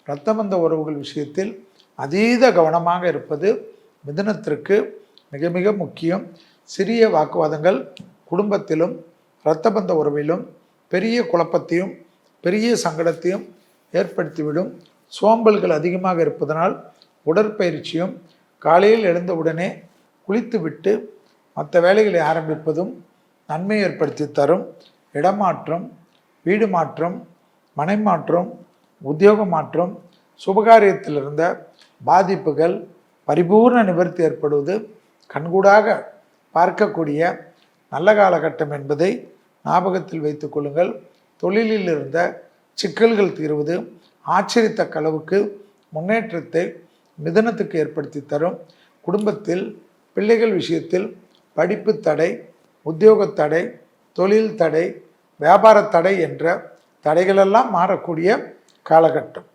இரத்தபந்த உறவுகள் விஷயத்தில் அதீத கவனமாக இருப்பது மிதுனத்திற்கு மிக மிக முக்கியம். சிறிய வாக்குவாதங்கள் குடும்பத்திலும் இரத்தபந்த உறவிலும் பெரிய குழப்பத்தையும் பெரிய சங்கடத்தையும் ஏற்படுத்திவிடும். சோம்பல்கள் அதிகமாக இருப்பதனால் உடற்பயிற்சியும் காலையில் எழுந்தவுடனே குளித்துவிட்டு மற்ற வேலைகளை ஆரம்பிப்பதும் நன்மை ஏற்படுத்தி தரும். இடமாற்றம், வீடு மாற்றம், மனை மாற்றம், உத்தியோக மாற்றம், சுபகாரியத்தில் இருந்த பாதிப்புகள் பரிபூர்ண நிவர்த்தி ஏற்படுவது கண்கூடாக பார்க்கக்கூடிய நல்ல காலகட்டம் என்பதை ஞாபகத்தில் வைத்துக் கொள்ளுங்கள். தொழிலில் இருந்த சிக்கல்கள் தீர்வது ஆச்சரியத்தக்க அளவுக்கு முன்னேற்றத்தை மிதுனத்துக்கு ஏற்படுத்தி தரும். குடும்பத்தில் பிள்ளைகள் விஷயத்தில் படிப்பு தடை, உத்தியோக தடை, தொழில் தடை, வியாபார தடை என்ற தடைகளெல்லாம் மாறக்கூடிய காலகட்டம்.